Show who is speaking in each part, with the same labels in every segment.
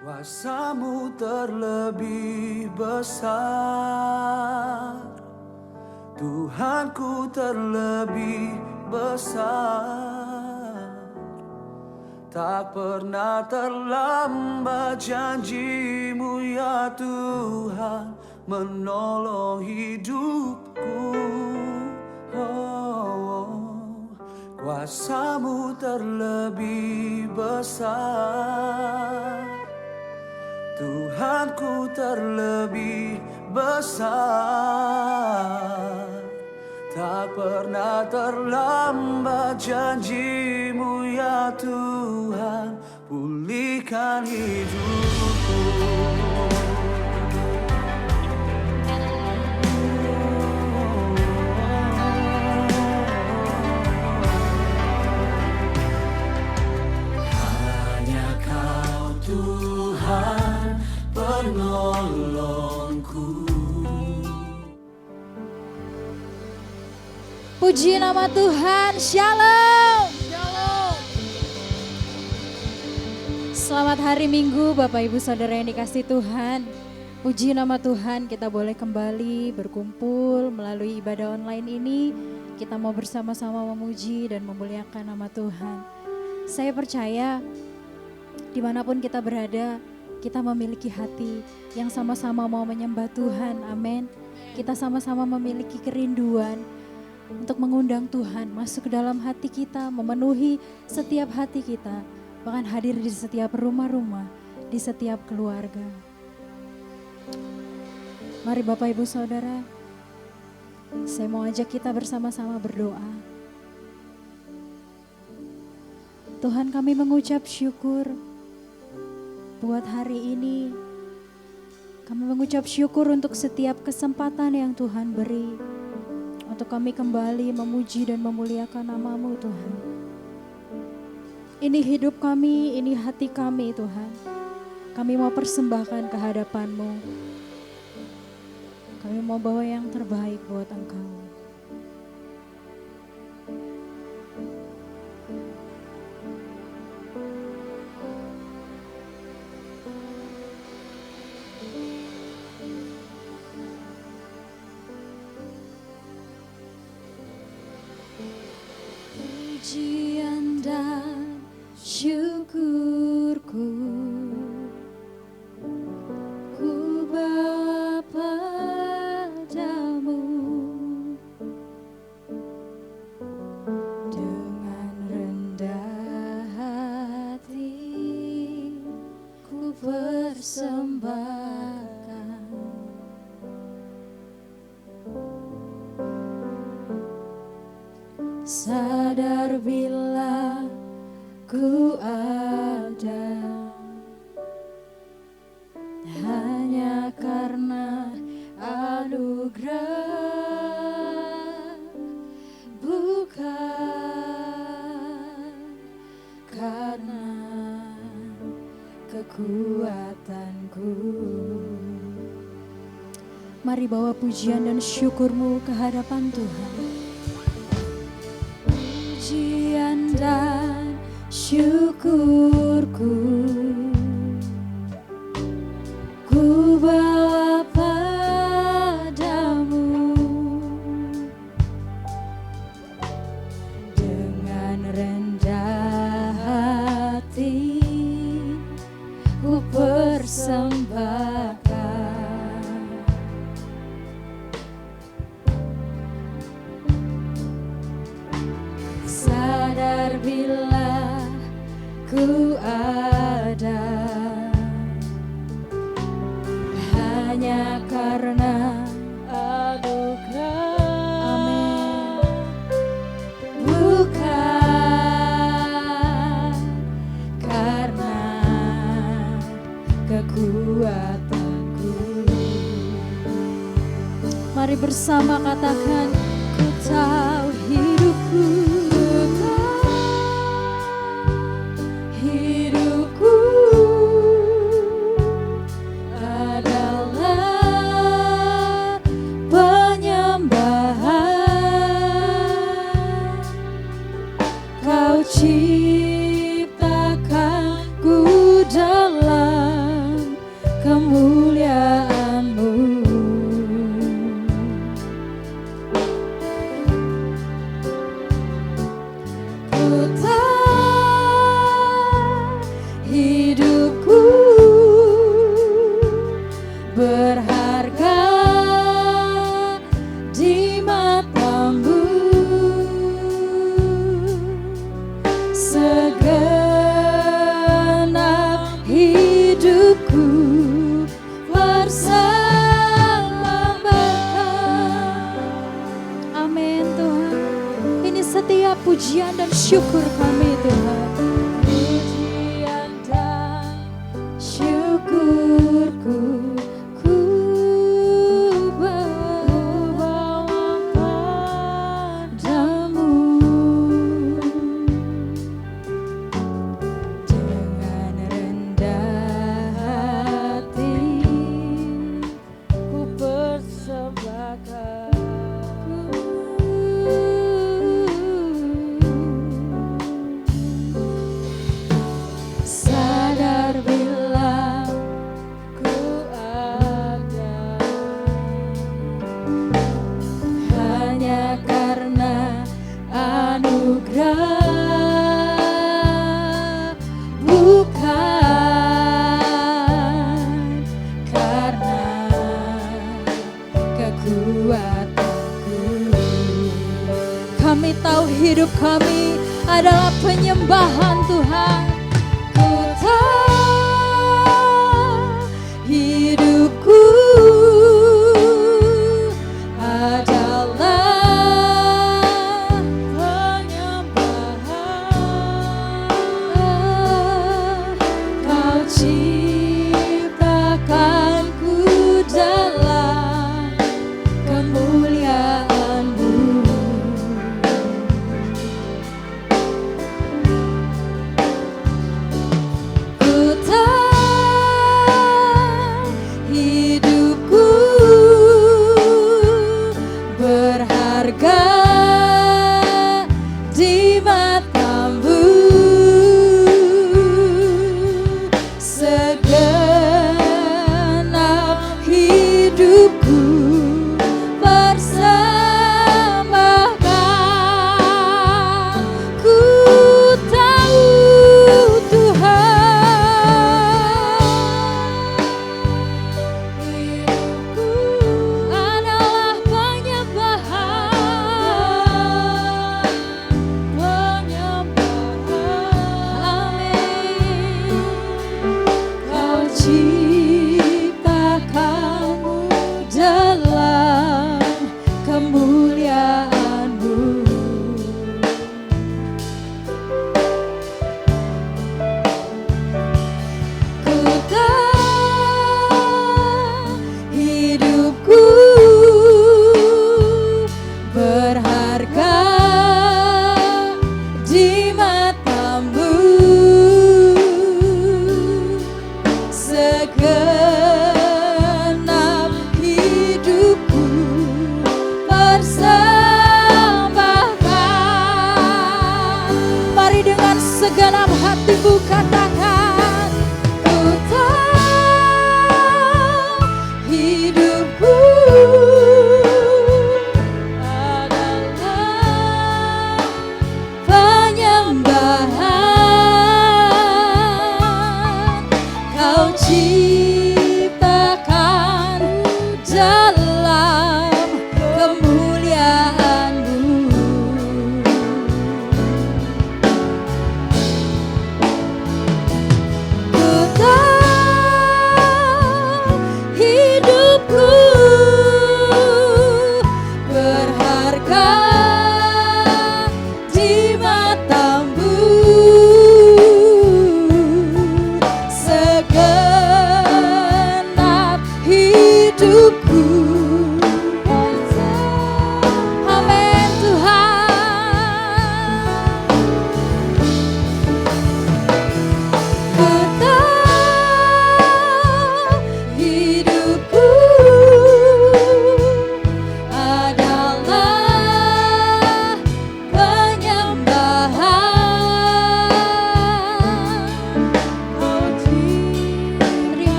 Speaker 1: Kuasamu terlebih besar, Tuhanku terlebih besar. Tak pernah terlambat janjimu ya Tuhan menolong hidupku. Kuasamu terlebih besar, Tuhanku terlebih besar. Tak pernah terlambat janjimu ya Tuhan, pulihkan hidupku. Hanya Kau Tuhan penolongku.
Speaker 2: Puji nama Tuhan, Shalom. Shalom. Selamat hari Minggu Bapak Ibu Saudara yang dikasihi Tuhan. Puji nama Tuhan, kita boleh kembali berkumpul melalui ibadah online ini. Kita mau bersama-sama memuji dan memuliakan nama Tuhan. Saya percaya dimanapun kita berada, kita memiliki hati yang sama-sama mau menyembah Tuhan, amin. Kita sama-sama memiliki kerinduan untuk mengundang Tuhan masuk ke dalam hati kita, memenuhi setiap hati kita, bahkan hadir di setiap rumah-rumah, di setiap keluarga. Mari Bapak Ibu Saudara, saya mau ajak kita bersama-sama berdoa. Tuhan, kami mengucap syukur buat hari ini. Kami mengucap syukur untuk setiap kesempatan yang Tuhan beri, untuk kami kembali memuji dan memuliakan nama-Mu Tuhan. Ini hidup kami, ini hati kami Tuhan. Kami mau persembahkan ke hadapan-Mu. Kami mau bawa yang terbaik buat Engkau. Pujian dan syukurku ku bawa padamu, dengan rendah hati ku persembahkan. Sadar bila ku ada hanya karena anugerah, bukan karena kekuatanku. Mari bawa pujian dan syukurmu ke hadapan Tuhan. Pujian dan syukurku ku bawa padamu, dengan rendah hati ku persembahkan. Sadar bila ku ada hanya karena anugerah, amin, bukan karena kekuatanku. Mari bersama katakan, ku tahu hidupku, ciptakanku dalam kemuliaan-Mu. Ku tahu hidupku berharga di mata-Mu. Segenap hidupku bersama Bapa. Amin Tuhan. Ini setiap pujian dan syukur kami Tuhan. Pujian dan syukurku ku bawa padamu. Dengan rendah hati ku persembahkan. Sadar bila ku ada hanya karena anugerah, bukan karena kekuatanku. Kami tahu hidup kami adalah penyembahan Tuhan. Ku tahu hidupku adalah penyembahan. Kau ciptakanku dalam kemuliaan-Mu. Ku tahu hidupku berharga di mata-Mu. Segenap hidupku persembahkan. Ku tahu Tuhan, hidupku adalah penyembahan, amin. Kau ciptakanmu dalam kemuliaan-Mu. Ku tahu hidupku berharga di mata-Mu. Segenap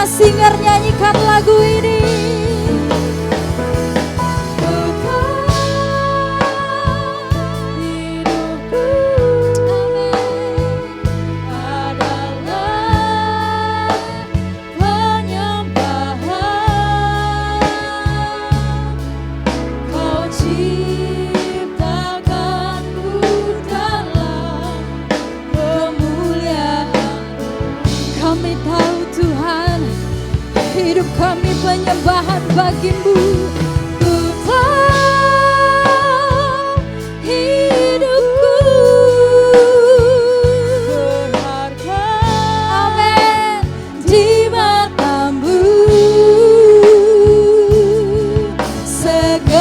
Speaker 2: Semua singer nyanyikan lagu ini. Hidup kami penyembahan bagimu. Ku tahu hidupku berharga, amin, di matamu. Segenap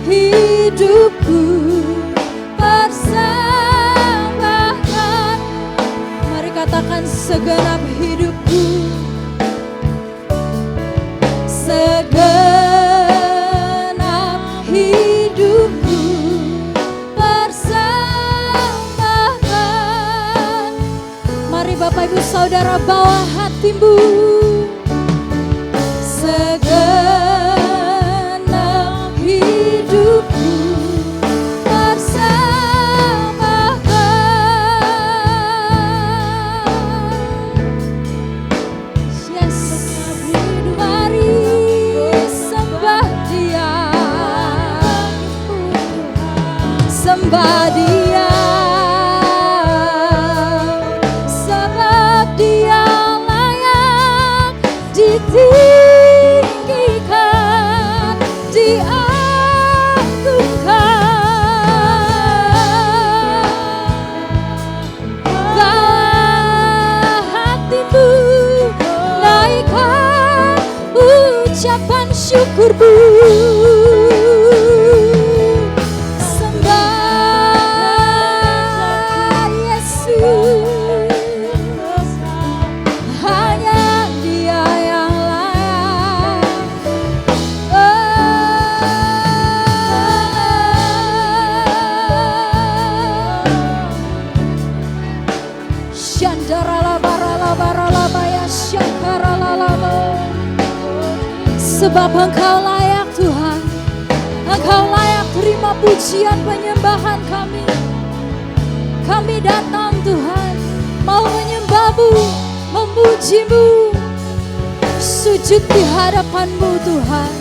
Speaker 2: hidupku persembahkan. Mari katakan segenap hidupku. Segenap hidupku persembahkan. Mari Bapak Ibu Saudara bawa hatimu. Segenap hidupku persembahkan. Yes. Sembah Dia, sebab Dia layak ditinggikan, diagungkan. Bawa hatimu, naikkan ucapan syukurmu. Sebab Engkau layak Tuhan, Engkau layak terima pujian penyembahan kami. Kami datang Tuhan, mau menyembah-Mu, memuji-Mu, sujud di hadapan-Mu Tuhan.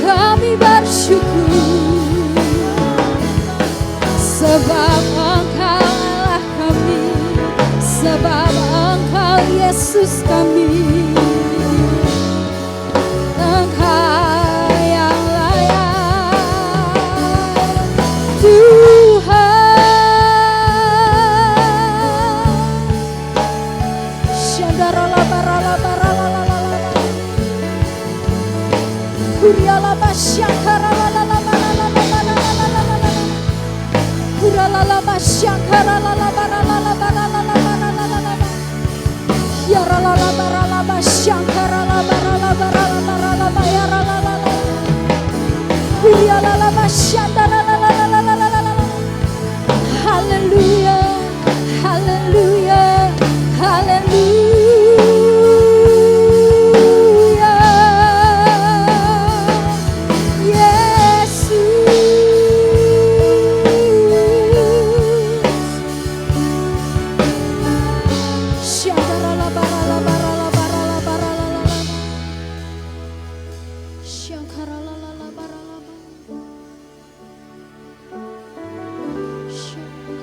Speaker 2: Kami bersyukur sebab Engkau Allah kami, sebab Engkau Yesus kami. Engkau yang layak Tuhan. Shandarala barala barala la la la la. Kuriala basyakara la la la la la la la la la la la la. Kurala Haleluya, haleluya, haleluya.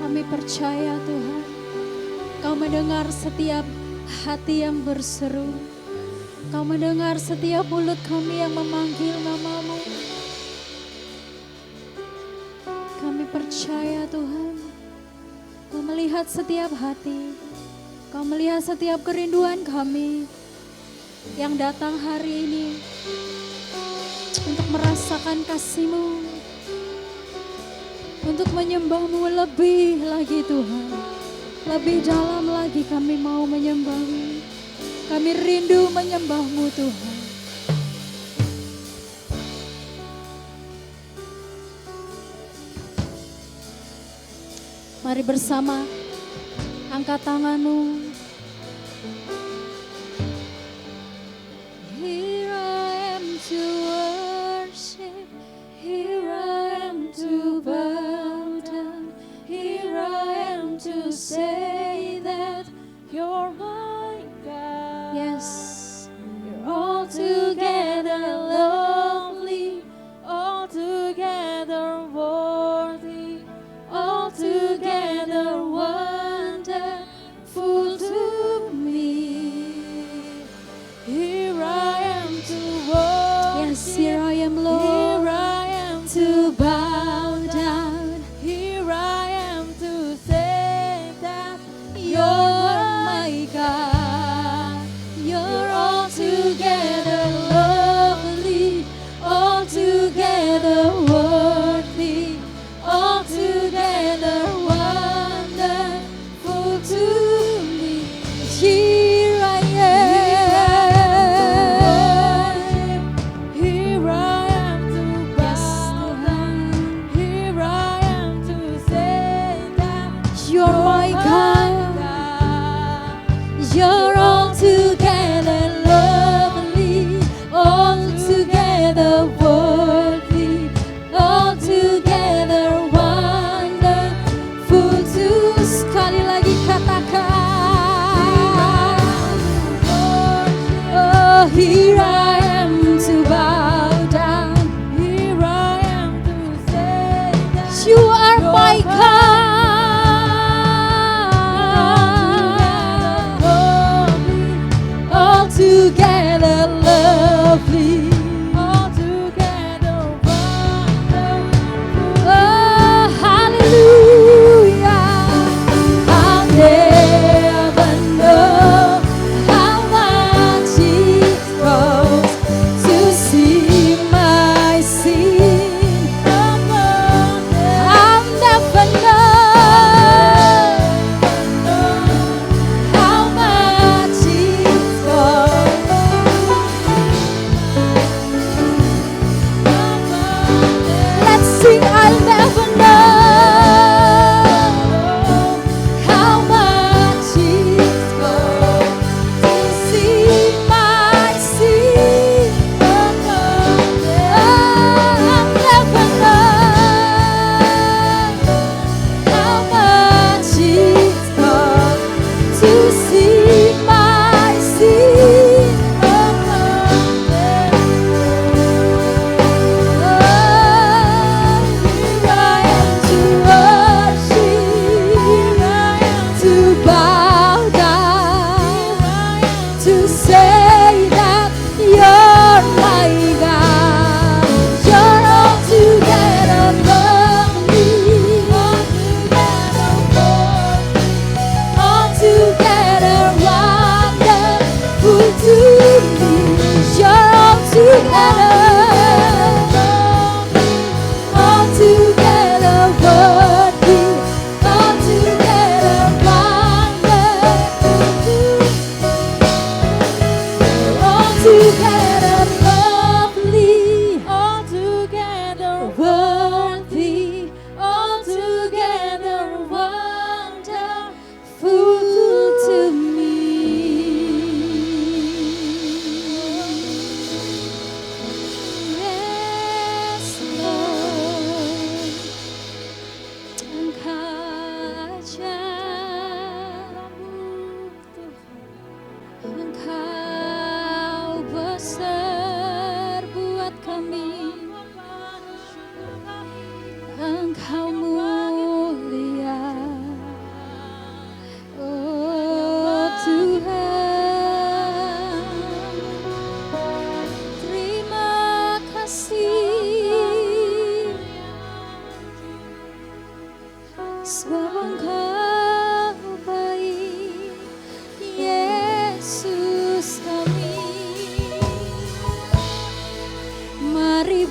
Speaker 2: Kami percaya Tuhan, Kau mendengar setiap hati yang berseru. Kau mendengar setiap mulut kami yang memanggil nama-Mu. Kami percaya Tuhan, Kau melihat setiap hati. Kau melihat setiap kerinduan kami yang datang hari ini untuk merasakan kasih-Mu, untuk menyembah-Mu lebih lagi Tuhan. Lebih dalam lagi kami mau menyembah-Mu. Kami rindu menyembah-Mu Tuhan. Mari bersama angkat tangan-Mu. Here I am to worship, here I am to bow down, here I am to say that you're my God. Yes, you're altogether lovely, altogether worthy, altogether wonderful to me. Here I am to worship. Yes, here I am, Lord. Here I am to bow down. Here I am to say that you're my God. You're altogether lovely, altogether worthy, altogether wonderful to me. Here I am. Here I am to bow down. Here I am to say that you're my God. You're altogether lovely, altogether worthy, altogether wonderful to. Sekali lagi katakan, oh here I am to bow down, here I am to say that you are my God. Altogether lovely, altogether wonderful. Oh, hallelujah. I'll never know how much it costs to see my sin. I'll never know how much it costs. Let's sing, I'll never know how much it costs to see my sin. I'll never know how much it costs to see my sin. Here I am to worship, to bow down, to say that you're my God. You're altogether lovely, altogether wonderful to me. You're altogether worthy, altogether wonderful to me. Altogether lovely, altogether worthy,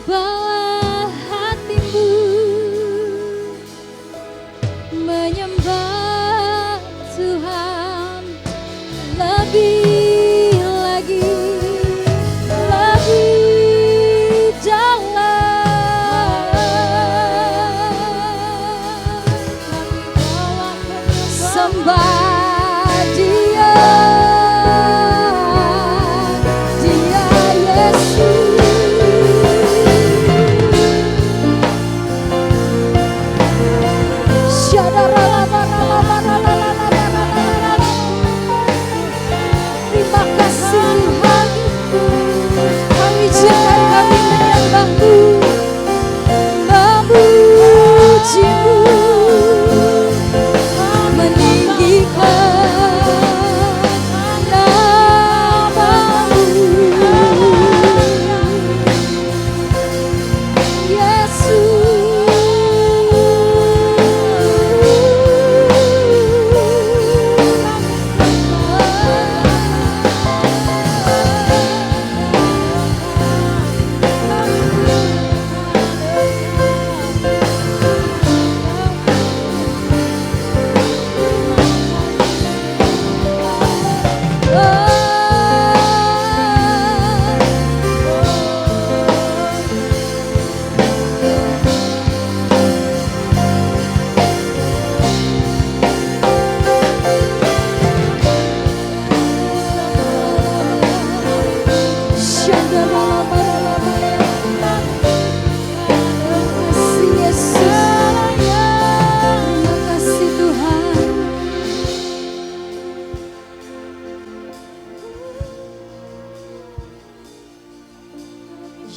Speaker 2: bawa hatimu menyembah Tuhan lebih lagi, lebih dalam. Sembah Dia, Dia Yesus. Terima kasih Tuhan, kami izinkan kami menyembah-Mu, memuji-Mu, meninggikan nama-Mu, Yesus.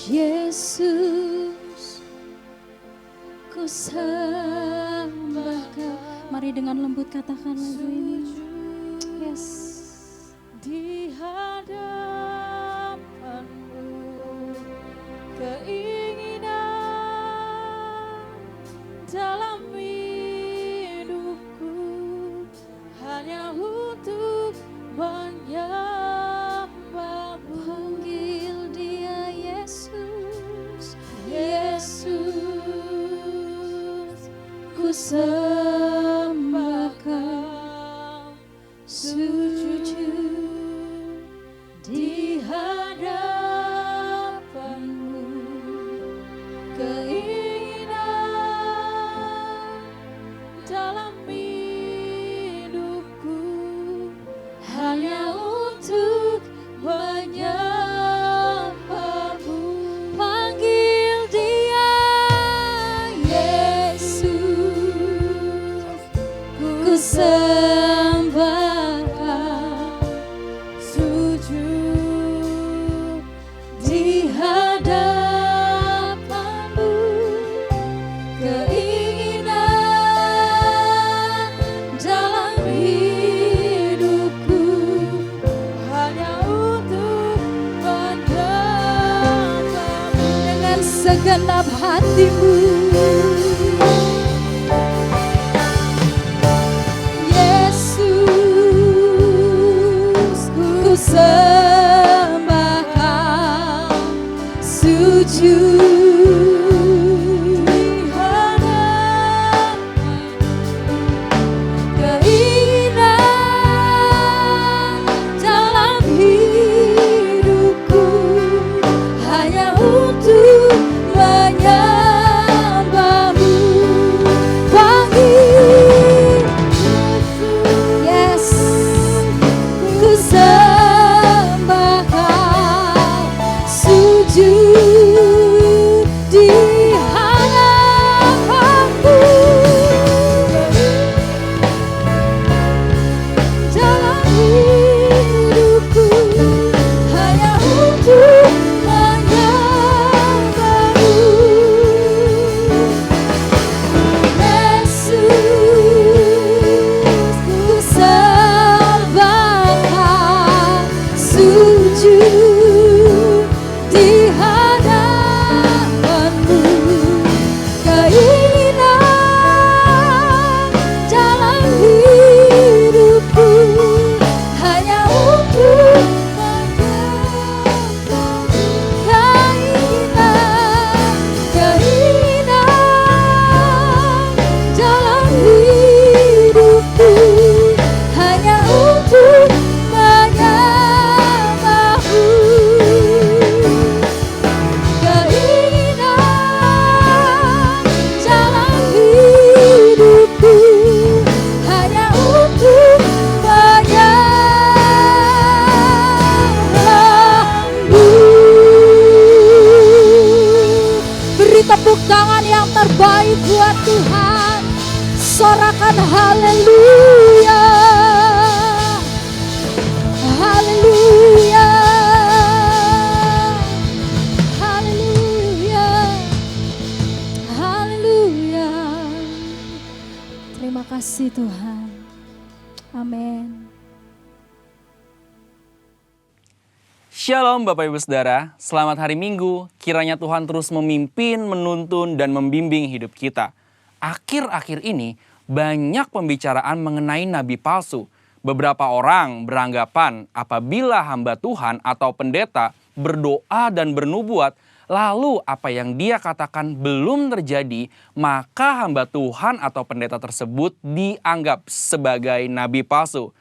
Speaker 2: Yesus, ku sembah Kau. Mari dengan lembut katakan lagu ini. Yes.
Speaker 3: Di hadapan-Mu keinginan dalam hidupku hanya untuk menyembah-Mu.
Speaker 2: Panggil Dia Yesus,
Speaker 3: Yesus, ku sembah Kau, sujud di hadapan-Mu, keinginan dalam hidupku hanya untuk menyembah-Mu.
Speaker 2: panggil Dia Yesus,
Speaker 3: Ku sembah Kau, sujud di hadapan-Mu, keinginan dalam hidupku hanya untuk menyembah-Mu.
Speaker 2: dengan segenap hatimu.
Speaker 3: Yesus, ku sembah Kau, sujud di hadapan-Mu, keinginan dalam hidupku hanya untuk menyembah-Mu. Panggil
Speaker 2: Yes,
Speaker 3: ku sembah Kau, sujud di hadapan-Mu, dalam hidupku hanya untuk menyembah-Mu. Yesus, ku sembah Kau, sujud di hadapan-Mu, tepuk tangan yang terbaik buat Tuhan. Sorakan haleluya. Haleluya. Haleluya. Haleluya. Terima kasih Tuhan. Amin.
Speaker 4: Shalom Bapak Ibu Saudara, selamat hari Minggu. Kiranya Tuhan terus memimpin, menuntun, dan membimbing hidup kita. Akhir-akhir ini banyak pembicaraan mengenai nabi palsu. Beberapa orang beranggapan apabila hamba Tuhan atau pendeta berdoa dan bernubuat, lalu apa yang dia katakan belum terjadi, maka hamba Tuhan atau pendeta tersebut dianggap sebagai nabi palsu.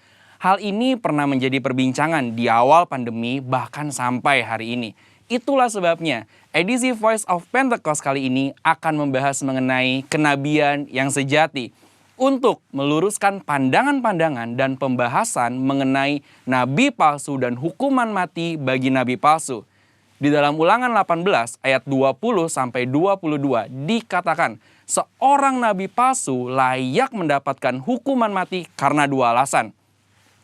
Speaker 4: Hal ini pernah menjadi perbincangan di awal pandemi bahkan sampai hari ini. Itulah sebabnya edisi Voice of Pentecost kali ini akan membahas mengenai kenabian yang sejati. Untuk meluruskan pandangan-pandangan dan pembahasan mengenai nabi palsu dan hukuman mati bagi nabi palsu. Di dalam Ulangan 18 ayat 20-22 dikatakan, seorang nabi palsu layak mendapatkan hukuman mati karena dua alasan.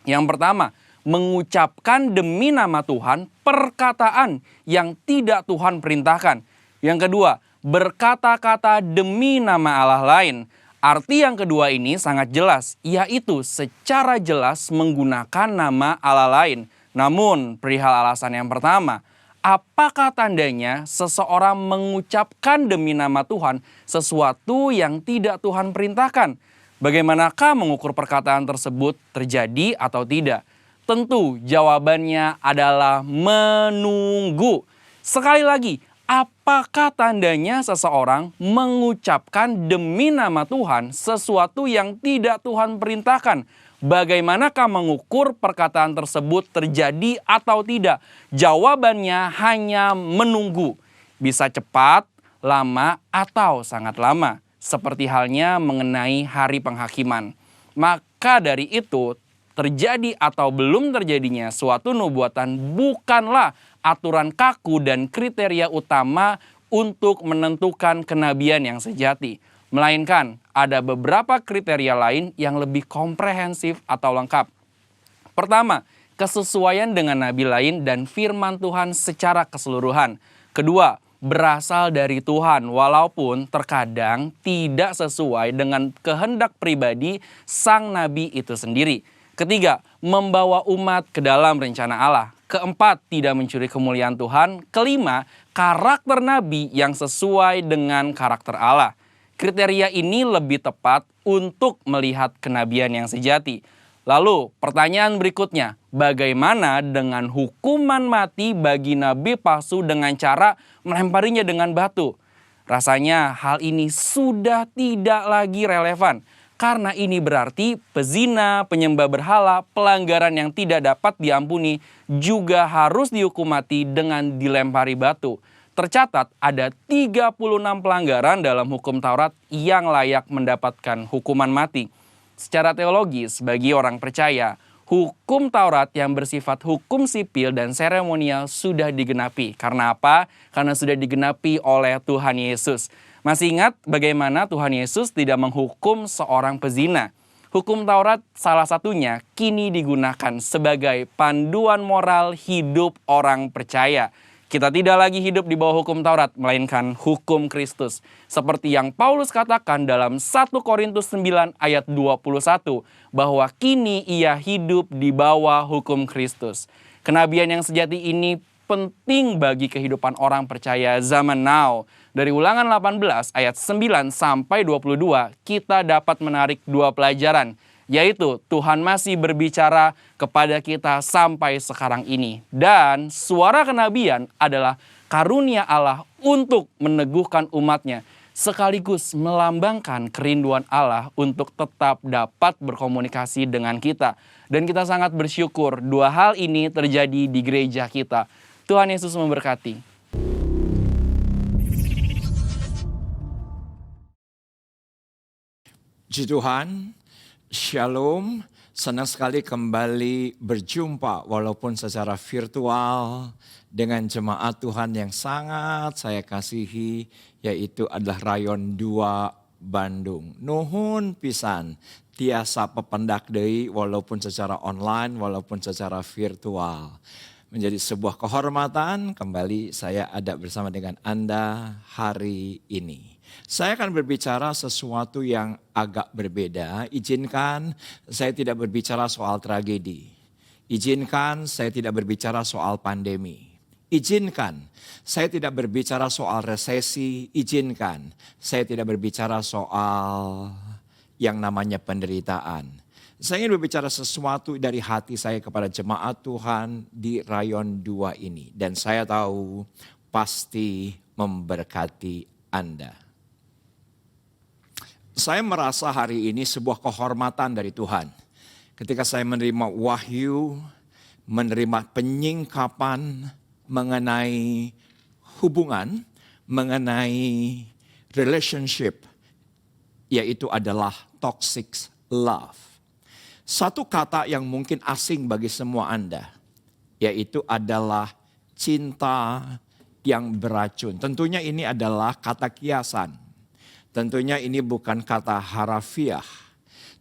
Speaker 4: Yang pertama, mengucapkan demi nama Tuhan perkataan yang tidak Tuhan perintahkan. Yang kedua, berkata-kata demi nama Allah lain. Arti yang kedua ini sangat jelas, yaitu secara jelas menggunakan nama Allah lain. Namun, perihal alasan yang pertama, apakah tandanya seseorang mengucapkan demi nama Tuhan sesuatu yang tidak Tuhan perintahkan? Bagaimanakah mengukur perkataan tersebut terjadi atau tidak? Tentu jawabannya adalah menunggu. Sekali lagi, apakah tandanya seseorang mengucapkan demi nama Tuhan sesuatu yang tidak Tuhan perintahkan? Bagaimanakah mengukur perkataan tersebut terjadi atau tidak? Jawabannya hanya menunggu. Bisa cepat, lama, atau sangat lama. Seperti halnya mengenai hari penghakiman. Maka dari itu, terjadi atau belum terjadinya suatu nubuatan bukanlah aturan kaku dan kriteria utama untuk menentukan kenabian yang sejati. Melainkan ada beberapa kriteria lain yang lebih komprehensif atau lengkap. Pertama, kesesuaian dengan nabi lain dan firman Tuhan secara keseluruhan. Kedua, berasal dari Tuhan walaupun terkadang tidak sesuai dengan kehendak pribadi sang nabi itu sendiri. Ketiga, membawa umat ke dalam rencana Allah. Keempat, tidak mencuri kemuliaan Tuhan. Kelima, karakter nabi yang sesuai dengan karakter Allah. Kriteria ini lebih tepat untuk melihat kenabian yang sejati. Lalu pertanyaan berikutnya, bagaimana dengan hukuman mati bagi nabi palsu dengan cara melemparinya dengan batu? Rasanya hal ini sudah tidak lagi relevan. Karena ini berarti pezina, penyembah berhala, pelanggaran yang tidak dapat diampuni juga harus dihukum mati dengan dilempari batu. Tercatat ada 36 pelanggaran dalam hukum Taurat yang layak mendapatkan hukuman mati. Secara teologis, bagi orang percaya, hukum Taurat yang bersifat hukum sipil dan seremonial sudah digenapi. Karena apa? Karena sudah digenapi oleh Tuhan Yesus. Masih ingat bagaimana Tuhan Yesus tidak menghukum seorang pezina? Hukum Taurat salah satunya kini digunakan sebagai panduan moral hidup orang percaya. Kita tidak lagi hidup di bawah hukum Taurat, melainkan hukum Kristus. Seperti yang Paulus katakan dalam 1 Korintus 9 ayat 21, bahwa kini ia hidup di bawah hukum Kristus. Kenabian yang sejati ini penting bagi kehidupan orang percaya zaman now. Dari Ulangan 18 ayat 9 sampai 22, kita dapat menarik dua pelajaran, yaitu Tuhan masih berbicara kepada kita sampai sekarang ini. Dan suara kenabian adalah karunia Allah untuk meneguhkan umatnya, sekaligus melambangkan kerinduan Allah untuk tetap dapat berkomunikasi dengan kita. Dan kita sangat bersyukur dua hal ini terjadi di gereja kita. Tuhan Yesus memberkati.
Speaker 5: Puji Tuhan, Shalom, Senang sekali kembali berjumpa walaupun secara virtual dengan jemaat Tuhan yang sangat saya kasihi, yaitu adalah Rayon 2 Bandung. Nuhun pisan tiasa pependak deui walaupun secara online, walaupun secara virtual. Menjadi sebuah kehormatan kembali saya ada bersama dengan Anda hari ini. Saya akan berbicara sesuatu yang agak berbeda. Izinkan saya tidak berbicara soal tragedi. Izinkan saya tidak berbicara soal pandemi. Izinkan saya tidak berbicara soal resesi. Izinkan saya tidak berbicara soal yang namanya penderitaan. Saya ingin berbicara sesuatu dari hati saya kepada jemaat Tuhan di Rayon 2 ini. Dan saya tahu pasti memberkati Anda. Saya merasa hari ini sebuah kehormatan dari Tuhan. Ketika saya menerima wahyu, menerima penyingkapan mengenai hubungan, mengenai relationship, yaitu adalah toxic love. Satu kata yang mungkin asing bagi semua Anda, yaitu adalah cinta yang beracun. Tentunya ini adalah kata kiasan. Tentunya ini bukan kata harafiah.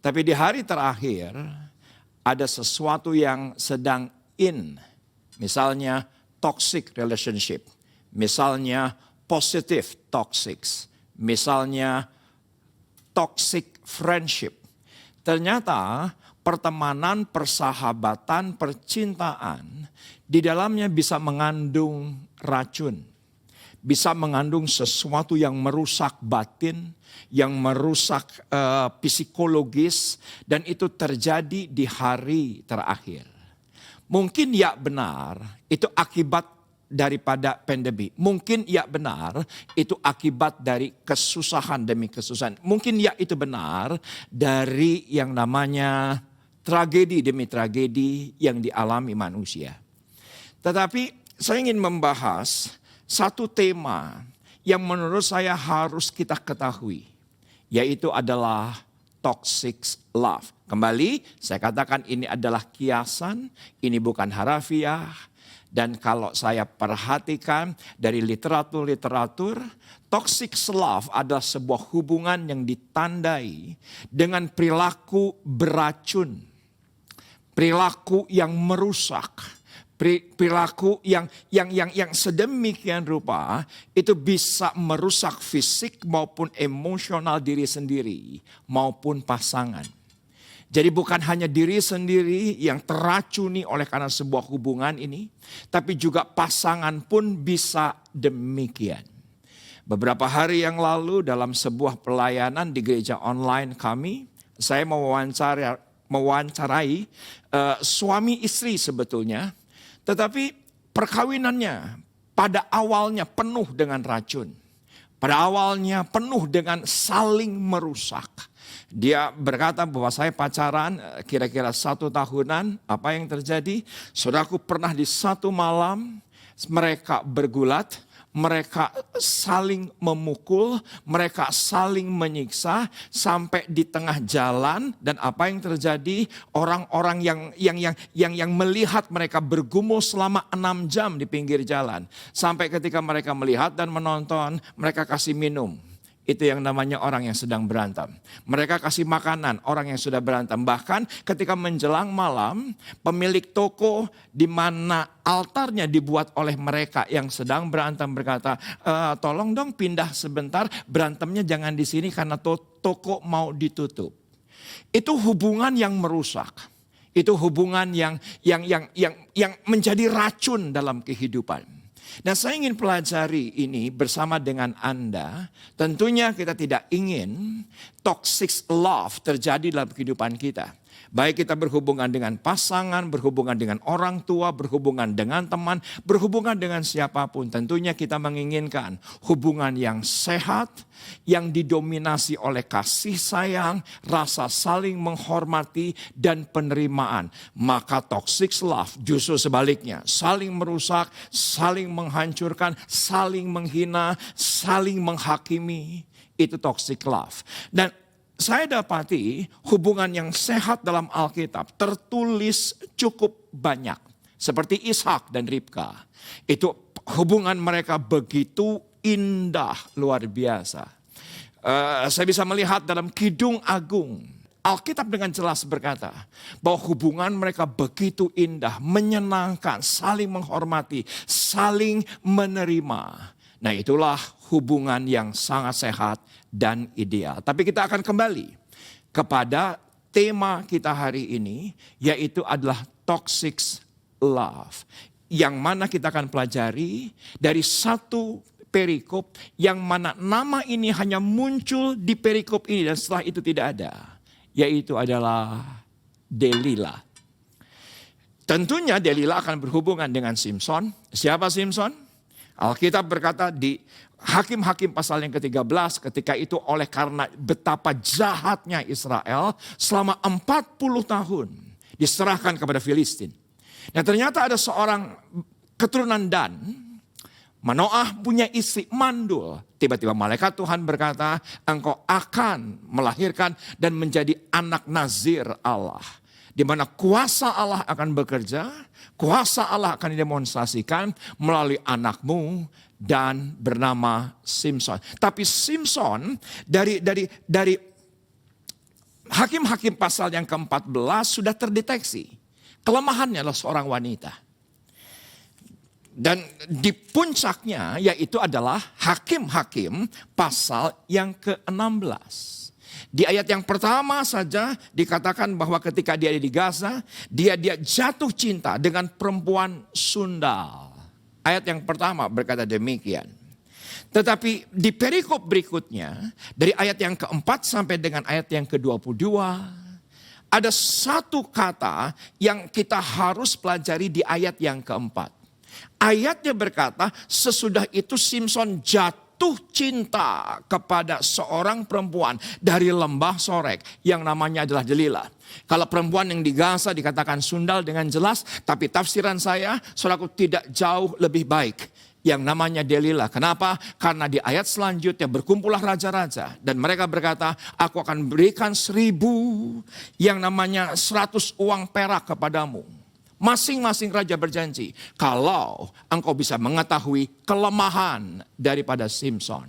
Speaker 5: Tapi di hari terakhir ada sesuatu yang sedang in. Misalnya toxic relationship. Misalnya positive toxic. Misalnya toxic friendship. Ternyata pertemanan, persahabatan, percintaan di dalamnya bisa mengandung racun. Bisa mengandung sesuatu yang merusak batin, yang merusak psikologis, dan itu terjadi di hari terakhir. Mungkin ya benar, itu akibat daripada pandemi. Mungkin ya benar, itu akibat dari kesusahan demi kesusahan. Mungkin ya itu benar dari yang namanya tragedi demi tragedi yang dialami manusia. Tetapi saya ingin membahas satu tema yang menurut saya harus kita ketahui, yaitu adalah toxic love. Kembali saya katakan ini adalah kiasan, ini bukan harafiah. Dan kalau saya perhatikan dari literatur, toxic love adalah sebuah hubungan yang ditandai dengan perilaku beracun. Perilaku yang merusak. Perilaku yang sedemikian rupa itu bisa merusak fisik maupun emosional diri sendiri maupun pasangan. Jadi bukan hanya diri sendiri yang teracuni oleh karena sebuah hubungan ini, tapi juga pasangan pun bisa demikian. Beberapa hari yang lalu dalam sebuah pelayanan di gereja online kami, saya mewawancarai suami istri sebetulnya, tetapi perkawinannya pada awalnya penuh dengan racun. Pada awalnya penuh dengan saling merusak. Dia berkata bahwa saya pacaran kira-kira 1 tahunan. Apa yang terjadi? Saudaraku, pernah di satu malam mereka bergulat. Mereka saling memukul, mereka saling menyiksa sampai di tengah jalan. Dan apa yang terjadi? Orang-orang yang melihat mereka bergumul selama 6 jam di pinggir jalan. Sampai ketika mereka melihat dan menonton, mereka kasih minum. Itu yang namanya orang yang sedang berantem. Mereka kasih makanan orang yang sudah berantem. Bahkan ketika menjelang malam, pemilik toko di mana altarnya dibuat oleh mereka yang sedang berantem berkata, tolong dong pindah sebentar, berantemnya jangan di sini karena toko mau ditutup. Itu hubungan yang merusak. Itu hubungan yang menjadi racun dalam kehidupan. Dan saya ingin pelajari ini bersama dengan Anda. Tentunya kita tidak ingin toxic love terjadi dalam kehidupan kita. Baik kita berhubungan dengan pasangan, berhubungan dengan orang tua, berhubungan dengan teman, berhubungan dengan siapapun. Tentunya kita menginginkan hubungan yang sehat, yang didominasi oleh kasih sayang, rasa saling menghormati, dan penerimaan. Maka toxic love justru sebaliknya. Saling merusak, saling menghancurkan, saling menghina, saling menghakimi. Itu toxic love. Dan saya dapati hubungan yang sehat dalam Alkitab tertulis cukup banyak. Seperti Ishak dan Ribka. Itu hubungan mereka begitu indah, luar biasa. Saya bisa melihat dalam Kidung Agung. Alkitab dengan jelas berkata bahwa hubungan mereka begitu indah, menyenangkan, saling menghormati, saling menerima. Nah, itulah hubungan yang sangat sehat dan ideal. Tapi kita akan kembali kepada tema kita hari ini, yaitu adalah toxic love. Yang mana kita akan pelajari dari satu perikop yang mana nama ini hanya muncul di perikop ini dan setelah itu tidak ada. Yaitu adalah Delila. Tentunya Delila akan berhubungan dengan Simson. Siapa Simson? Alkitab berkata di Hakim-Hakim pasal yang ke-13, ketika itu oleh karena betapa jahatnya Israel selama 40 tahun diserahkan kepada Filistin. Nah, ternyata ada seorang keturunan Dan, Manoah punya istri mandul. Tiba-tiba malaikat Tuhan berkata, engkau akan melahirkan dan menjadi anak nazir Allah. Di mana kuasa Allah akan bekerja, kuasa Allah akan didemonstrasikan melalui anakmu dan bernama Simson. Tapi Simson dari Hakim-Hakim pasal yang ke-14 sudah terdeteksi. Kelemahannya adalah seorang wanita. Dan di puncaknya yaitu adalah Hakim-Hakim pasal yang ke-16. Di ayat yang pertama saja dikatakan bahwa ketika dia di Gaza, dia jatuh cinta dengan perempuan sundal. Ayat yang pertama berkata demikian. Tetapi di perikop berikutnya, dari ayat yang keempat sampai dengan ayat yang ke-22, ada satu kata yang kita harus pelajari di ayat yang keempat. Ayatnya berkata, sesudah itu Simson jatuh cinta kepada seorang perempuan dari lembah Sorek yang namanya adalah Delila. Kalau perempuan yang di Gaza dikatakan sundal dengan jelas, tapi tafsiran saya, saudaraku, tidak jauh lebih baik yang namanya Delila. Kenapa? Karena di ayat selanjutnya berkumpullah raja-raja dan mereka berkata, aku akan berikan 1000 yang namanya 100 uang perak kepadamu. Masing-masing raja berjanji, kalau engkau bisa mengetahui kelemahan daripada Simson.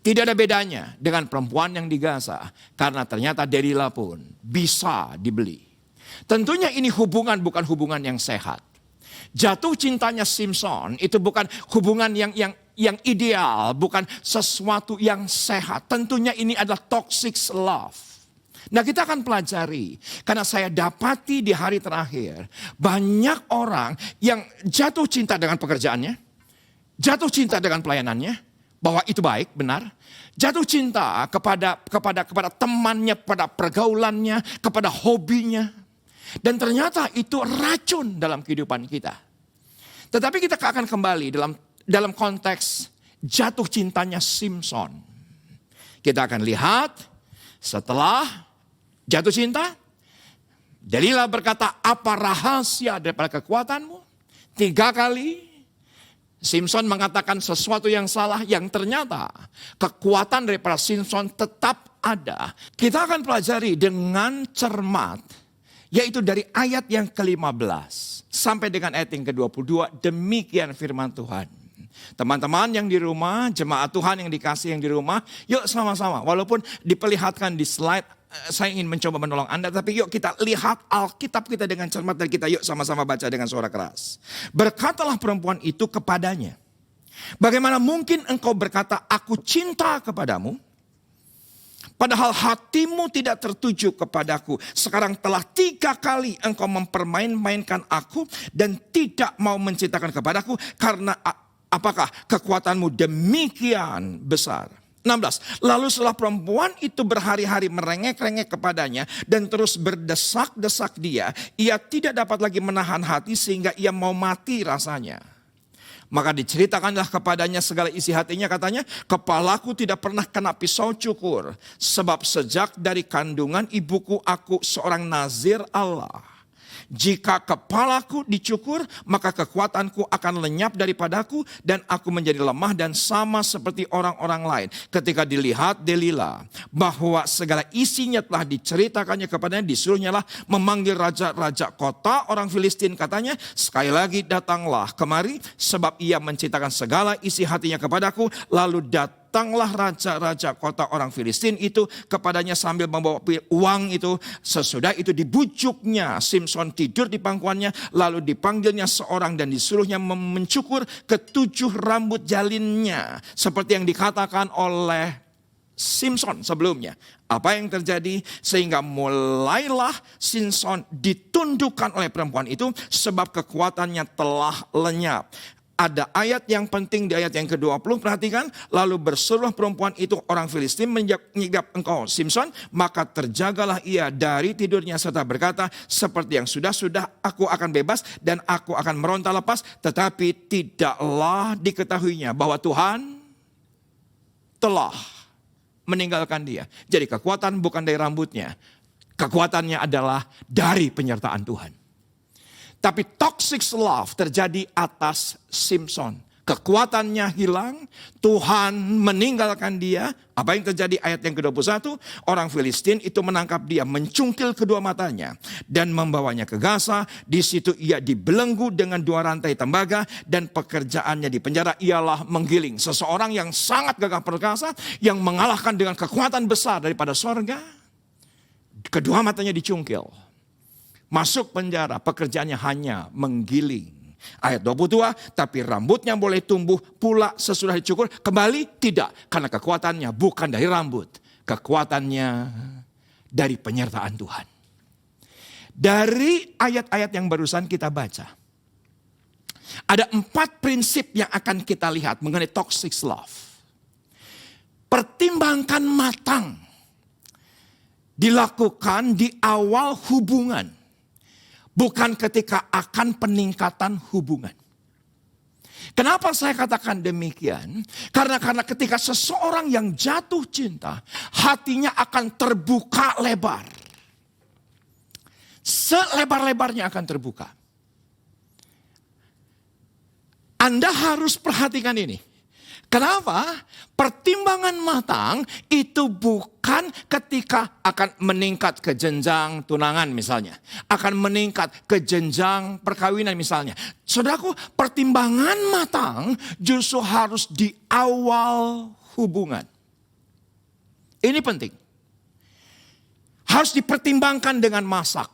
Speaker 5: Tidak ada bedanya dengan perempuan yang di Gaza, karena ternyata Delila pun bisa dibeli. Tentunya ini hubungan bukan hubungan yang sehat. Jatuh cintanya Simson itu bukan hubungan yang ideal, bukan sesuatu yang sehat. Tentunya ini adalah toxic love. Nah, kita akan pelajari, karena saya dapati di hari terakhir banyak orang yang jatuh cinta dengan pekerjaannya, jatuh cinta dengan pelayanannya, bahwa itu baik, benar. Jatuh cinta kepada temannya, kepada pergaulannya, kepada hobinya. Dan ternyata itu racun dalam kehidupan kita. Tetapi kita akan kembali dalam konteks jatuh cintanya Simson. Kita akan lihat setelah jatuh cinta, Delila berkata, apa rahasia daripada kekuatanmu? 3 kali Simson mengatakan sesuatu yang salah, yang ternyata kekuatan daripada Simson tetap ada. Kita akan pelajari dengan cermat, yaitu dari ayat yang ke-15 sampai dengan ayat yang ke-22, demikian firman Tuhan. Teman-teman yang di rumah, jemaat Tuhan yang dikasih yang di rumah, yuk sama-sama. Walaupun diperlihatkan di slide, saya ingin mencoba menolong Anda, tapi yuk kita lihat Alkitab kita dengan cermat dan kita yuk sama-sama baca dengan suara keras. Berkatalah perempuan itu kepadanya, bagaimana mungkin engkau berkata, aku cinta kepadamu, padahal hatimu tidak tertuju kepadaku. Sekarang telah 3 kali engkau mempermain-mainkan aku dan tidak mau mencintakan kepadaku, karena apakah kekuatanmu demikian besar? 16. Lalu setelah perempuan itu berhari-hari merengek-rengek kepadanya dan terus berdesak-desak dia, ia tidak dapat lagi menahan hati sehingga ia mau mati rasanya. Maka diceritakanlah kepadanya segala isi hatinya, katanya, kepalaku tidak pernah kena pisau cukur, sebab sejak dari kandungan ibuku aku seorang nazir Allah. Jika kepalaku dicukur, maka kekuatanku akan lenyap daripadaku dan aku menjadi lemah dan sama seperti orang-orang lain. Ketika dilihat Delila bahwa segala isinya telah diceritakannya kepadanya, disuruhnya lah memanggil raja-raja kota orang Filistin. Katanya, sekali lagi datanglah kemari sebab ia menceritakan segala isi hatinya kepadaku. Lalu datanglah raja-raja kota orang Filistin itu kepadanya sambil membawa uang itu. Sesudah itu dibujuknya Simson tidur di pangkuannya. Lalu dipanggilnya seorang dan disuruhnya mencukur ketujuh rambut jalinnya. Seperti yang dikatakan oleh Simson sebelumnya. Apa yang terjadi? Sehingga mulailah Simson ditundukkan oleh perempuan itu sebab kekuatannya telah lenyap. Ada ayat yang penting di ayat yang ke-20, perhatikan. Lalu berserulah perempuan itu orang Filistin, menyegap engkau Simson, maka terjagalah ia dari tidurnya serta berkata, seperti yang sudah aku akan bebas dan aku akan meronta lepas. Tetapi tidaklah diketahuinya bahwa Tuhan telah meninggalkan dia. Jadi kekuatan bukan dari rambutnya, kekuatannya adalah dari penyertaan Tuhan. Tapi toxic love terjadi atas Simson. Kekuatannya hilang, Tuhan meninggalkan dia. Apa yang terjadi ayat yang ke-21? Orang Filistin itu menangkap dia, mencungkil kedua matanya dan membawanya ke Gaza. Di situ ia dibelenggu dengan 2 rantai tembaga dan pekerjaannya di penjara ialah menggiling. Seseorang yang sangat gagah perkasa, yang mengalahkan dengan kekuatan besar daripada sorga. Kedua matanya dicungkil. Masuk penjara, pekerjaannya hanya menggiling. Ayat 22, tapi rambutnya boleh tumbuh pula sesudah dicukur. Kembali tidak, karena kekuatannya bukan dari rambut. Kekuatannya dari penyertaan Tuhan. Dari ayat-ayat yang barusan kita baca, ada 4 prinsip yang akan kita lihat mengenai toxic love. Pertimbangkan matang. Dilakukan di awal hubungan. Bukan ketika akan peningkatan hubungan. Kenapa saya katakan demikian? Karena ketika seseorang yang jatuh cinta, hatinya akan terbuka lebar. Selebar-lebarnya akan terbuka. Anda harus perhatikan ini. Kenapa? Pertimbangan matang itu bukan ketika akan meningkat ke jenjang tunangan misalnya. Akan meningkat ke jenjang perkawinan misalnya. Saudaraku, pertimbangan matang justru harus di awal hubungan. Ini penting. Harus dipertimbangkan dengan masak.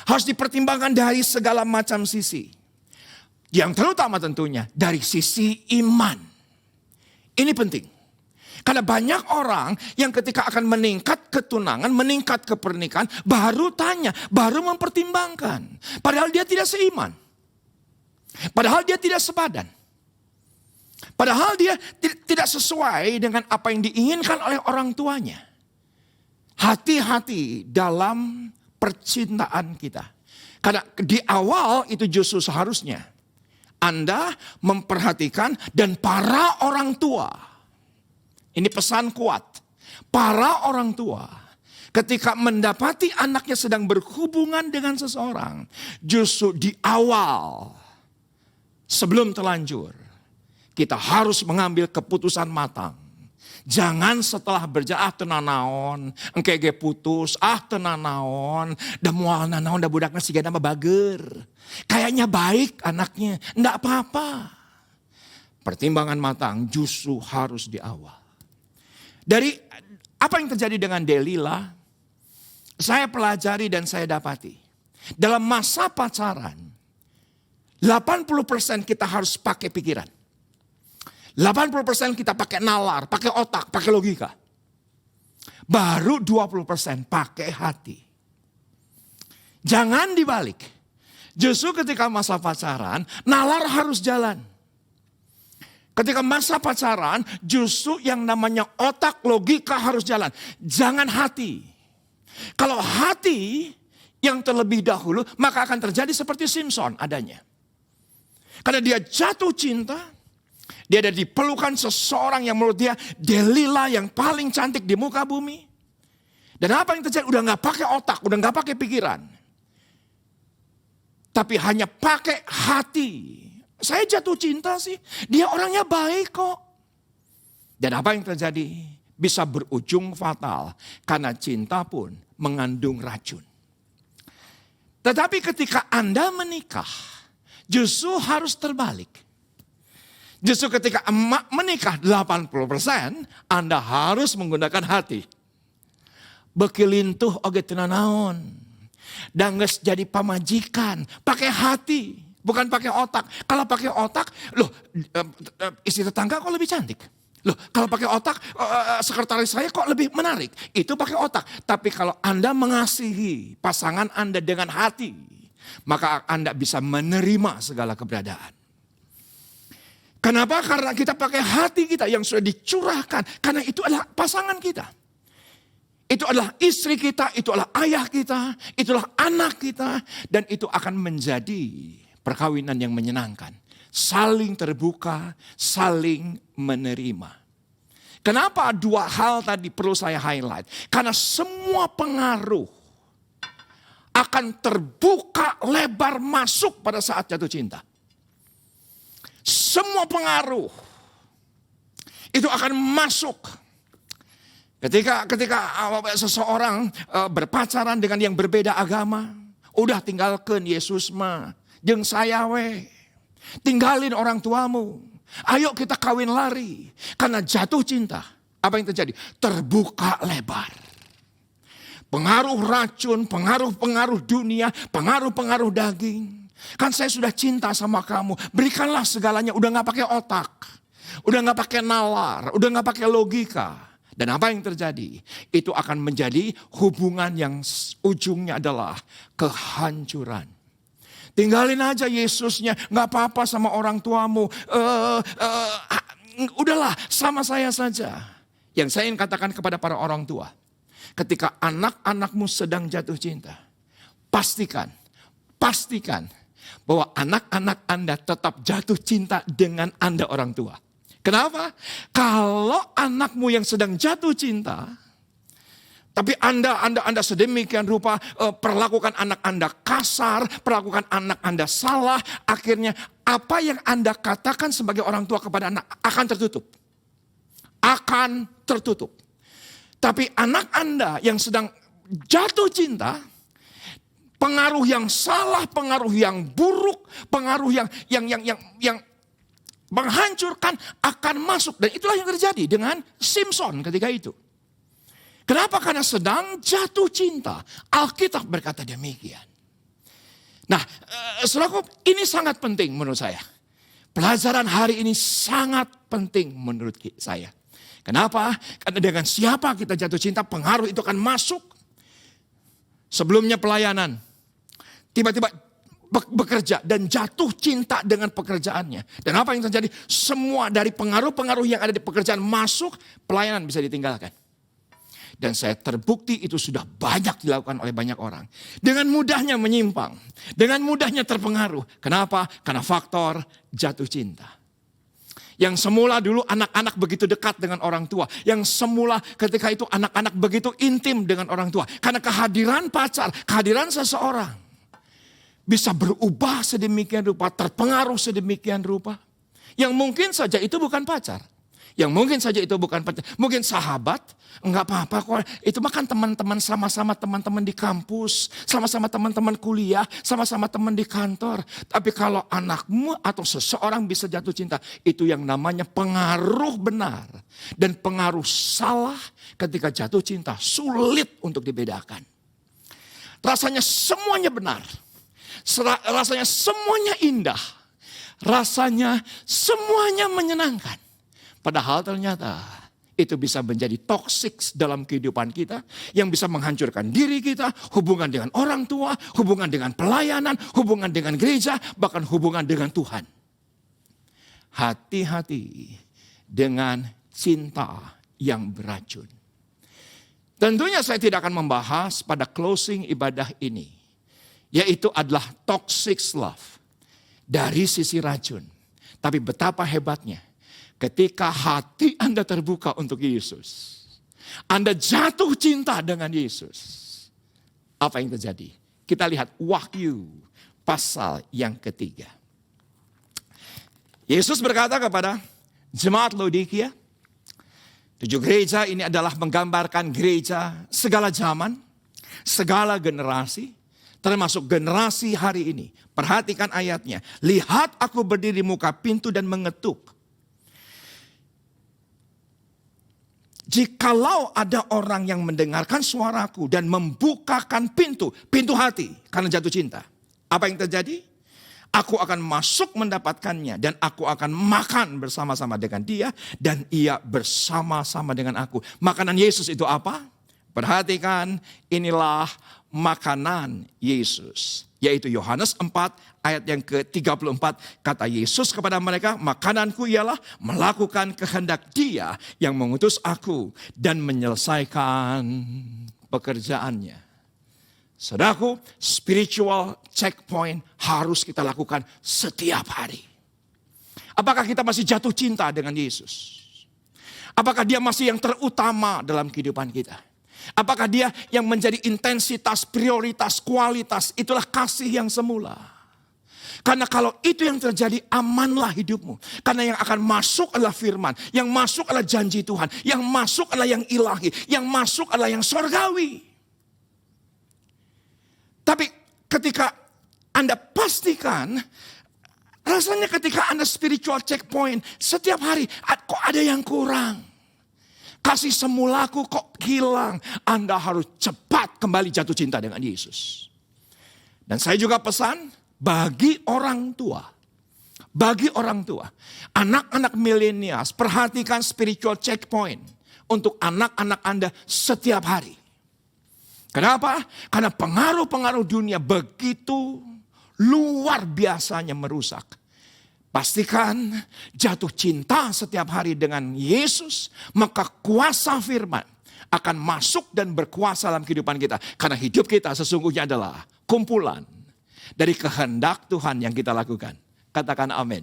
Speaker 5: Harus dipertimbangkan dari segala macam sisi. Yang terutama tentunya dari sisi iman. Ini penting. Karena banyak orang yang ketika akan meningkat ke tunangan, meningkat ke pernikahan, baru tanya, baru mempertimbangkan. Padahal dia tidak seiman. Padahal dia tidak sepadan. Padahal dia tidak sesuai dengan apa yang diinginkan oleh orang tuanya. Hati-hati dalam percintaan kita. Karena di awal itu justru seharusnya Anda memperhatikan dan para orang tua. Ini pesan kuat. Para orang tua ketika mendapati anaknya sedang berhubungan dengan seseorang. Justru di awal sebelum terlanjur kita harus mengambil keputusan matang. Jangan setelah berjalan tenanaon, engke ge putus, tenanaon, da moal nanaon da budakna siga nama bager. Kayaknya baik anaknya, enggak apa-apa. Pertimbangan matang justru harus di awal. Dari apa yang terjadi dengan Delila, saya pelajari dan saya dapati. Dalam masa pacaran, 80% kita harus pakai pikiran. 80% kita pakai nalar, pakai otak, pakai logika. Baru 20% pakai hati. Jangan dibalik. Justru ketika masa pacaran, nalar harus jalan. Ketika masa pacaran, justru yang namanya otak, logika harus jalan. Jangan hati. Kalau hati yang terlebih dahulu, maka akan terjadi seperti Simson adanya. Karena dia jatuh cinta, dia ada di pelukan seseorang yang menurut dia Delila yang paling cantik di muka bumi. Dan apa yang terjadi? Udah gak pakai otak, udah gak pakai pikiran. tapi hanya pakai hati. Saya jatuh cinta sih, dia orangnya baik kok. Dan apa yang terjadi? Bisa berujung fatal karena cinta pun mengandung racun. Tetapi ketika Anda menikah, justru harus terbalik. Justru ketika emak menikah 80%, Anda harus menggunakan hati. Bekilintuh oge teu naon. Dan geus jadi pamajikan, pakai hati, bukan pakai otak. Kalau pakai otak, loh istri tetangga kok lebih cantik. Loh kalau pakai otak, sekretaris saya kok lebih menarik. Itu pakai otak. Tapi kalau Anda mengasihi pasangan Anda dengan hati, maka Anda bisa menerima segala keberadaan. Kenapa? Karena kita pakai hati kita yang sudah dicurahkan. Karena itu adalah pasangan kita. Itu adalah istri kita, itu adalah ayah kita, itulah anak kita. Dan itu akan menjadi perkawinan yang menyenangkan. Saling terbuka, saling menerima. Kenapa dua hal tadi perlu saya highlight? Karena semua pengaruh akan terbuka lebar masuk pada saat jatuh cinta. Semua pengaruh itu akan masuk. Ketika seseorang berpacaran dengan yang berbeda agama, udah tinggalkan Yesus mah, jeung saya we. Tinggalin orang tuamu. Ayo kita kawin lari. Karena jatuh cinta. Apa yang terjadi? Terbuka lebar. Pengaruh racun, pengaruh dunia, pengaruh daging. Kan saya sudah cinta sama kamu. Berikanlah segalanya. Udah gak pakai otak. Udah gak pakai nalar. Udah gak pakai logika. Dan apa yang terjadi? Itu akan menjadi hubungan yang ujungnya adalah kehancuran. Tinggalin aja Yesusnya, gak apa-apa sama orang tuamu. Udahlah, sama saya saja. Yang saya ingin katakan kepada para orang tua. Ketika anak-anakmu sedang jatuh cinta, pastikan bahwa anak-anak Anda tetap jatuh cinta dengan Anda orang tua. Kenapa? Kalau anakmu yang sedang jatuh cinta, tapi Anda sedemikian rupa perlakukan anak Anda kasar, perlakukan anak Anda salah, akhirnya apa yang Anda katakan sebagai orang tua kepada anak akan tertutup. Akan tertutup. Tapi anak Anda yang sedang jatuh cinta, pengaruh yang salah, pengaruh yang buruk, pengaruh yang menghancurkan akan masuk. Dan itulah yang terjadi dengan Simpson ketika itu. Kenapa? Karena sedang jatuh cinta. Alkitab berkata demikian. Nah, saudaraku, ini sangat penting menurut saya. Pelajaran hari ini sangat penting menurut saya. Kenapa? Karena dengan siapa kita jatuh cinta, pengaruh itu akan masuk. Sebelumnya pelayanan, tiba-tiba bekerja dan jatuh cinta dengan pekerjaannya. Dan apa yang terjadi? Semua dari pengaruh-pengaruh yang ada di pekerjaan masuk, pelayanan bisa ditinggalkan. Dan saya terbukti itu sudah banyak dilakukan oleh banyak orang. Dengan mudahnya menyimpang. Dengan mudahnya terpengaruh. Kenapa? Karena faktor jatuh cinta. Yang semula dulu anak-anak begitu dekat dengan orang tua. Yang semula ketika itu anak-anak begitu intim dengan orang tua. Karena kehadiran pacar, kehadiran seseorang. Bisa berubah sedemikian rupa, terpengaruh sedemikian rupa. Yang mungkin saja itu bukan pacar. Yang mungkin saja itu bukan pacar. Mungkin sahabat, enggak apa-apa kok. Itu mah kan teman-teman, sama-sama teman-teman di kampus. Sama-sama teman-teman kuliah, sama-sama teman di kantor. Tapi kalau anakmu atau seseorang bisa jatuh cinta, itu yang namanya pengaruh benar. Dan pengaruh salah ketika jatuh cinta sulit untuk dibedakan. Rasanya semuanya benar. Rasanya semuanya indah. Rasanya semuanya menyenangkan. Padahal ternyata itu bisa menjadi toksik dalam kehidupan kita. Yang bisa menghancurkan diri kita. Hubungan dengan orang tua. Hubungan dengan pelayanan. Hubungan dengan gereja. Bahkan hubungan dengan Tuhan. Hati-hati dengan cinta yang beracun. Tentunya saya tidak akan membahas pada closing ibadah ini. Yaitu adalah toxic love. Dari sisi racun. Tapi betapa hebatnya. Ketika hati Anda terbuka untuk Yesus. Anda jatuh cinta dengan Yesus. Apa yang terjadi? Kita lihat Wahyu pasal yang ketiga. Yesus berkata kepada jemaat Laodikia, 7 gereja ini adalah menggambarkan gereja segala zaman, segala generasi, termasuk generasi hari ini. Perhatikan ayatnya. Lihat aku berdiri di muka pintu dan mengetuk. Jikalau ada orang yang mendengarkan suaraku dan membukakan pintu hati karena jatuh cinta. Apa yang terjadi? Aku akan masuk mendapatkannya dan aku akan makan bersama-sama dengan dia dan ia bersama-sama dengan aku. Makanan Yesus itu apa? Perhatikan, inilah makanan Yesus. Yaitu Yohanes 4 ayat yang ke-34. Kata Yesus kepada mereka, makananku ialah melakukan kehendak dia yang mengutus aku dan menyelesaikan pekerjaannya. Saudaraku, spiritual checkpoint harus kita lakukan setiap hari. Apakah kita masih jatuh cinta dengan Yesus? Apakah dia masih yang terutama dalam kehidupan kita? Apakah dia yang menjadi intensitas, prioritas, kualitas? Itulah kasih yang semula. Karena kalau itu yang terjadi, amanlah hidupmu. Karena yang akan masuk adalah firman. Yang masuk adalah janji Tuhan. Yang masuk adalah yang ilahi. Yang masuk adalah yang sorgawi. Tapi ketika Anda pastikan, rasanya ketika Anda spiritual checkpoint, setiap hari kok ada yang kurang. Kasih semulaku kok hilang. Anda harus cepat kembali jatuh cinta dengan Yesus. Dan saya juga pesan bagi orang tua. Bagi orang tua. Anak-anak milenials, perhatikan spiritual checkpoint untuk anak-anak Anda setiap hari. Kenapa? Karena pengaruh-pengaruh dunia begitu luar biasanya merusak. Pastikan jatuh cinta setiap hari dengan Yesus, maka kuasa firman akan masuk dan berkuasa dalam kehidupan kita. Karena hidup kita sesungguhnya adalah kumpulan dari kehendak Tuhan yang kita lakukan. Katakan amin.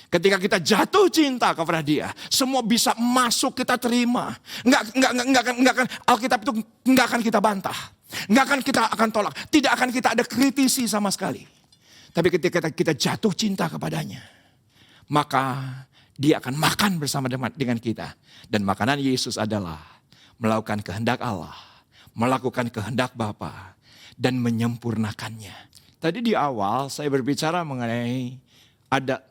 Speaker 5: Ketika kita jatuh cinta kepada dia, semua bisa masuk kita terima. Enggak akan Alkitab itu enggak akan kita bantah. Enggak akan kita akan tolak. Tidak akan kita ada kritisi sama sekali. Tapi ketika kita jatuh cinta kepadanya, maka dia akan makan bersama dengan kita. Dan makanan Yesus adalah melakukan kehendak Allah, melakukan kehendak Bapa, dan menyempurnakannya. Tadi di awal saya berbicara mengenai ada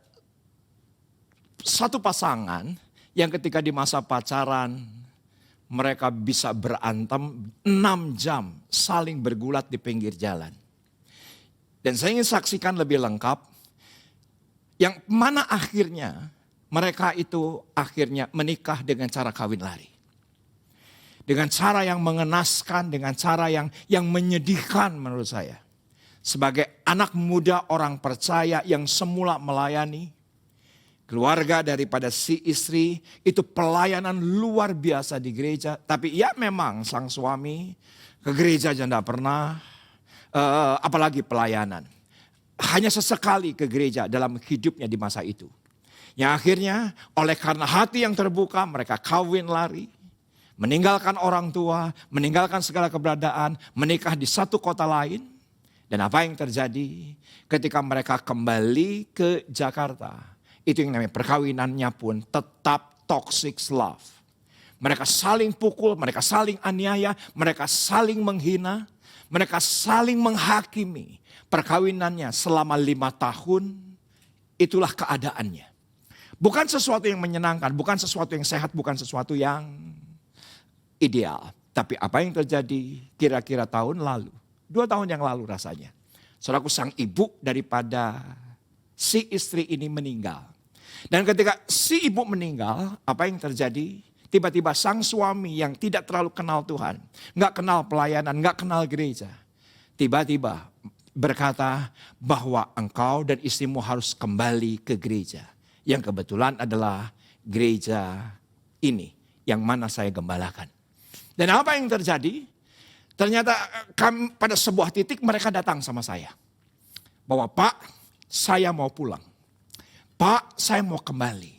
Speaker 5: satu pasangan yang ketika di masa pacaran mereka bisa berantem 6 jam saling bergulat di pinggir jalan. Dan saya ingin saksikan lebih lengkap yang mana akhirnya mereka itu akhirnya menikah dengan cara kawin lari. Dengan cara yang mengenaskan, dengan cara yang menyedihkan menurut saya. Sebagai anak muda orang percaya yang semula melayani keluarga daripada si istri, itu pelayanan luar biasa di gereja. Tapi ya memang sang suami ke gereja aja tidak pernah, apalagi pelayanan. Hanya sesekali ke gereja dalam hidupnya di masa itu. Yang akhirnya oleh karena hati yang terbuka mereka kawin lari. Meninggalkan orang tua, meninggalkan segala keberadaan, menikah di satu kota lain. Dan apa yang terjadi ketika mereka kembali ke Jakarta? Itu yang namanya perkawinannya pun tetap toxic love. Mereka saling pukul, mereka saling aniaya, mereka saling menghina, mereka saling menghakimi. Perkawinannya selama 5 tahun, itulah keadaannya. Bukan sesuatu yang menyenangkan, bukan sesuatu yang sehat, bukan sesuatu yang ideal. Tapi apa yang terjadi kira-kira tahun lalu, 2 tahun yang lalu rasanya. Saudaraku, sang ibu daripada si istri ini meninggal. Dan ketika si ibu meninggal, apa yang terjadi? Tiba-tiba sang suami yang tidak terlalu kenal Tuhan, gak kenal pelayanan, gak kenal gereja. Tiba-tiba berkata bahwa engkau dan istrimu harus kembali ke gereja. Yang kebetulan adalah gereja ini yang mana saya gembalakan. Dan apa yang terjadi? Ternyata pada sebuah titik mereka datang sama saya. Bahwa Pak, saya mau pulang. Pak, saya mau kembali.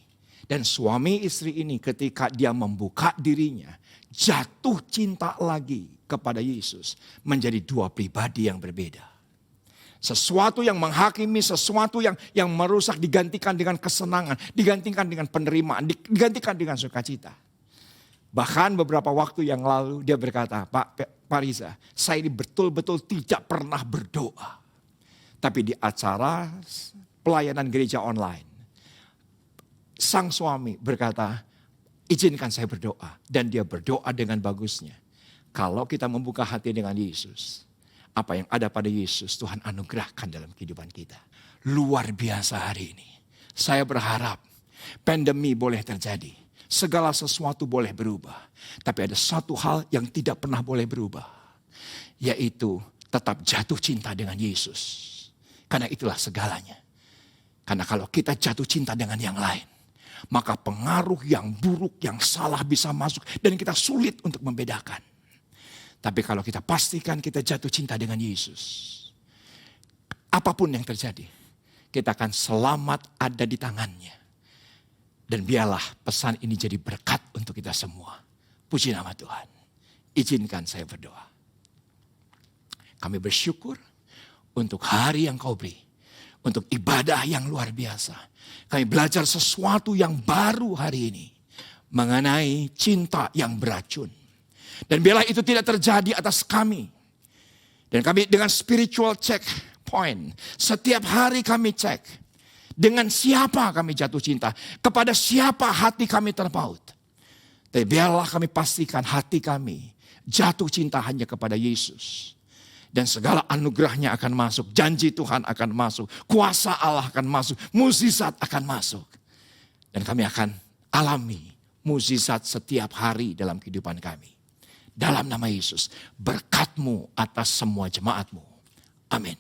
Speaker 5: Dan suami istri ini ketika dia membuka dirinya, jatuh cinta lagi kepada Yesus. Menjadi 2 pribadi yang berbeda. Sesuatu yang menghakimi, sesuatu yang merusak digantikan dengan kesenangan, digantikan dengan penerimaan, digantikan dengan sukacita. Bahkan beberapa waktu yang lalu dia berkata, Pak Riza, saya ini betul-betul tidak pernah berdoa. Tapi di acara pelayanan gereja online, sang suami berkata, izinkan saya berdoa. Dan dia berdoa dengan bagusnya. Kalau kita membuka hati dengan Yesus, apa yang ada pada Yesus Tuhan anugerahkan dalam kehidupan kita. Luar biasa hari ini. Saya berharap pandemi boleh terjadi. Segala sesuatu boleh berubah. Tapi ada satu hal yang tidak pernah boleh berubah. Yaitu tetap jatuh cinta dengan Yesus. Karena itulah segalanya. Karena kalau kita jatuh cinta dengan yang lain, maka pengaruh yang buruk, yang salah bisa masuk. Dan kita sulit untuk membedakan. Tapi kalau kita pastikan kita jatuh cinta dengan Yesus, apapun yang terjadi, kita akan selamat ada di tangannya. Dan biarlah pesan ini jadi berkat untuk kita semua. Puji nama Tuhan. Izinkan saya berdoa. Kami bersyukur untuk hari yang kau beri. Untuk ibadah yang luar biasa. Kami belajar sesuatu yang baru hari ini. Mengenai cinta yang beracun. Dan biarlah itu tidak terjadi atas kami. Dan kami dengan spiritual checkpoint. Setiap hari kami cek. Dengan siapa kami jatuh cinta. Kepada siapa hati kami terpaut. Tapi biarlah kami pastikan hati kami jatuh cinta hanya kepada Yesus. Dan segala anugerahnya akan masuk. Janji Tuhan akan masuk. Kuasa Allah akan masuk. Mukjizat akan masuk. Dan kami akan alami mukjizat setiap hari dalam kehidupan kami. Dalam nama Yesus, berkat-Mu atas semua jemaat-Mu. Amin.